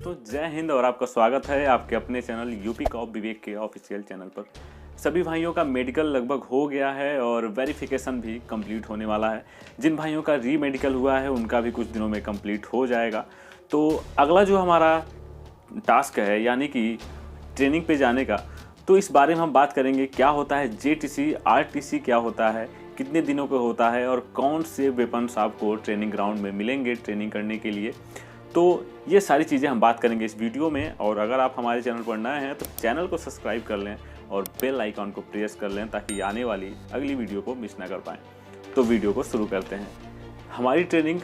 दोस्तों जय हिंद और आपका स्वागत है आपके अपने चैनल यूपी कॉप विवेक के ऑफिशियल चैनल पर। सभी भाइयों का मेडिकल लगभग हो गया है और वेरिफिकेशन भी कंप्लीट होने वाला है। जिन भाइयों का री मेडिकल हुआ है उनका भी कुछ दिनों में कंप्लीट हो जाएगा। तो अगला जो हमारा टास्क है यानी कि ट्रेनिंग पे जाने का, तो इस बारे में हम बात करेंगे। क्या होता है जेटीसी, आरटीसी क्या होता है, कितने दिनों का होता है और कौन से वेपन्स आपको ट्रेनिंग ग्राउंड में मिलेंगे ट्रेनिंग करने के लिए। तो ये सारी चीज़ें हम बात करेंगे इस वीडियो में। और अगर आप हमारे चैनल पर नए हैं तो चैनल को सब्सक्राइब कर लें और बेल आइकॉन को प्रेस कर लें ताकि आने वाली अगली वीडियो को मिस ना कर पाएँ। तो वीडियो को शुरू करते हैं। हमारी ट्रेनिंग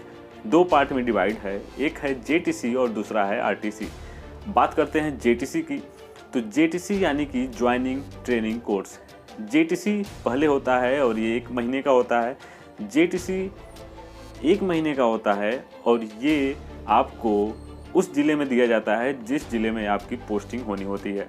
दो पार्ट में डिवाइड है, एक है जेटीसी और दूसरा है आरटीसी। बात करते हैं जेटीसी की। तो जेटीसी यानी कि ज्वाइनिंग ट्रेनिंग कोर्स। जेटीसी पहले होता है और ये 1 महीने का होता है। जेटीसी 1 महीने का होता है और ये आपको उस ज़िले में दिया जाता है जिस ज़िले में आपकी पोस्टिंग होनी होती है।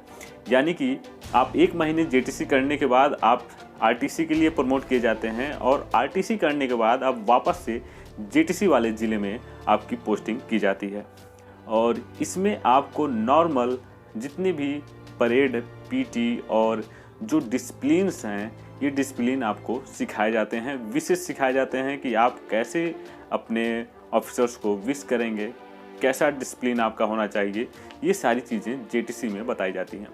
यानी कि आप 1 महीने जेटीसी करने के बाद आप आरटीसी के लिए प्रमोट किए जाते हैं और आरटीसी करने के बाद आप वापस से जेटीसी वाले ज़िले में आपकी पोस्टिंग की जाती है। और इसमें आपको नॉर्मल जितनी भी परेड, पीटी और जो डिसिप्लिन्स हैं, ये डिसिप्लिन आपको सिखाए जाते हैं, विशेष सिखाए जाते हैं कि आप कैसे अपने ऑफिसर्स को विश करेंगे, कैसा डिसिप्लिन आपका होना चाहिए। ये सारी चीज़ें जेटीसी में बताई जाती हैं।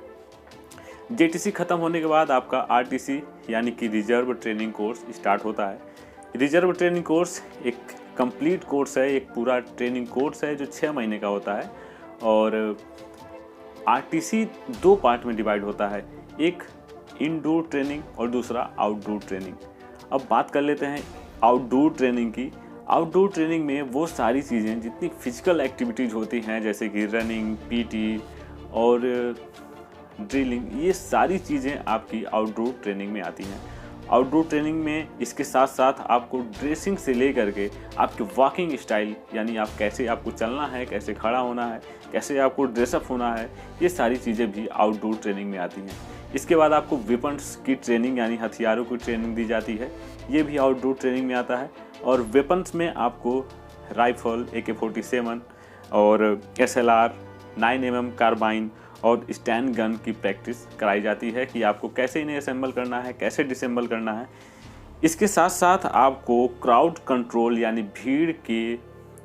जेटीसी ख़त्म होने के बाद आपका आरटीसी यानी कि रिजर्व ट्रेनिंग कोर्स स्टार्ट होता है। रिजर्व ट्रेनिंग कोर्स एक कंप्लीट कोर्स है, एक पूरा ट्रेनिंग कोर्स है जो 6 महीने का होता है। और आरटीसी 2 पार्ट में डिवाइड होता है, एक इनडोर ट्रेनिंग और दूसरा आउटडोर ट्रेनिंग। अब बात कर लेते हैं आउटडोर ट्रेनिंग की। आउटडोर ट्रेनिंग में वो सारी चीज़ें जितनी फिजिकल एक्टिविटीज़ होती हैं जैसे कि रनिंग, पीटी और ड्रिलिंग, ये सारी चीज़ें आपकी आउटडोर ट्रेनिंग में आती हैं। आउटडोर ट्रेनिंग में इसके साथ साथ आपको ड्रेसिंग से लेकर के आपके वॉकिंग स्टाइल यानी आप कैसे आपको चलना है, कैसे खड़ा होना है, कैसे आपको ड्रेसअप होना है, ये सारी चीज़ें भी आउटडोर ट्रेनिंग में आती हैं। इसके बाद आपको वेपन्स की ट्रेनिंग यानी हथियारों की ट्रेनिंग दी जाती है, ये भी आउटडोर ट्रेनिंग में आता है। और वेपन्स में आपको राइफल, AK-47 और SLR, 9mm कार्बाइन और स्टैंड गन की प्रैक्टिस कराई जाती है कि आपको कैसे इन्हें असेंबल करना है, कैसे डिसेंबल करना है। इसके साथ साथ आपको क्राउड कंट्रोल यानी भीड़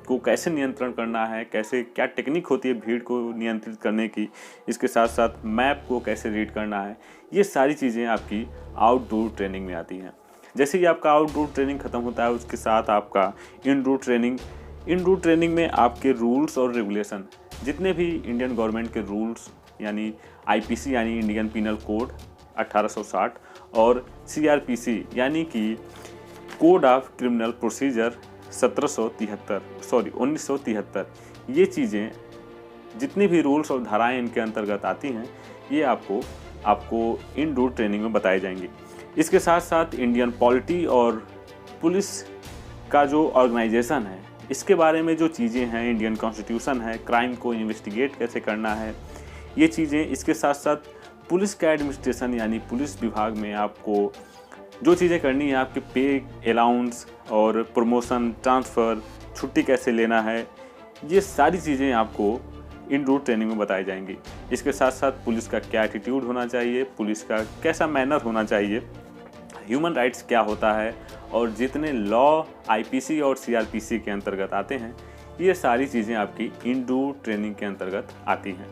को कैसे नियंत्रण करना है, कैसे क्या टेक्निक होती है भीड़ को नियंत्रित करने की। इसके साथ साथ मैप को कैसे रीड करना है, ये सारी चीज़ें आपकी आउटडोर ट्रेनिंग में आती हैं। जैसे ही आपका आउटडोर ट्रेनिंग ख़त्म होता है उसके साथ आपका इनडोर ट्रेनिंग में आपके रूल्स और रेगुलेशन, जितने भी इंडियन गवर्नमेंट के रूल्स यानी IPC यानी इंडियन पिनल कोड 1860 और CRPC यानी कि कोड ऑफ क्रिमिनल प्रोसीजर 1973, ये चीज़ें जितनी भी रूल्स और धाराएं इनके अंतर्गत आती हैं ये आपको इनडोर ट्रेनिंग में बताए जाएंगे। इसके साथ साथ इंडियन पॉलिटी और पुलिस का जो ऑर्गेनाइजेशन है, इसके बारे में जो चीज़ें हैं, इंडियन कॉन्स्टिट्यूशन है, क्राइम को इन्वेस्टिगेट कैसे करना है, ये चीज़ें। इसके साथ साथ पुलिस का एडमिनिस्ट्रेशन यानी पुलिस विभाग में आपको जो चीज़ें करनी है, आपके पे, अलाउंस और प्रमोशन, ट्रांसफ़र, छुट्टी कैसे लेना है, ये सारी चीज़ें आपको इनडोर ट्रेनिंग में बताई जाएंगी। इसके साथ साथ पुलिस का क्या एटीट्यूड होना चाहिए, पुलिस का कैसा मैनर होना चाहिए, ह्यूमन राइट्स क्या होता है और जितने लॉ IPC और CRPC के अंतर्गत आते हैं, ये सारी चीज़ें आपकी इनडोर ट्रेनिंग के अंतर्गत आती हैं।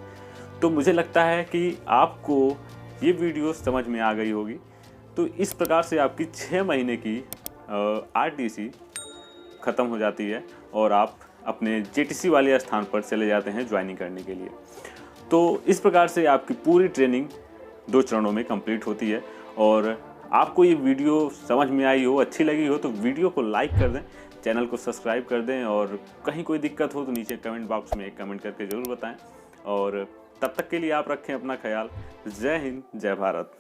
तो मुझे लगता है कि आपको ये वीडियो समझ में आ गई होगी। तो इस प्रकार से आपकी 6 महीने की आरटीसी ख़त्म हो जाती है और आप अपने जेटीसी वाले स्थान पर चले जाते हैं ज्वाइनिंग करने के लिए। तो इस प्रकार से आपकी पूरी ट्रेनिंग 2 चरणों में कंप्लीट होती है। और आपको ये वीडियो समझ में आई हो, अच्छी लगी हो तो वीडियो को लाइक कर दें, चैनल को सब्सक्राइब कर दें और कहीं कोई दिक्कत हो तो नीचे कमेंट बॉक्स में कमेंट करके ज़रूर बताएं। और तब तक के लिए आप रखें अपना ख्याल। जय हिंद, जय भारत।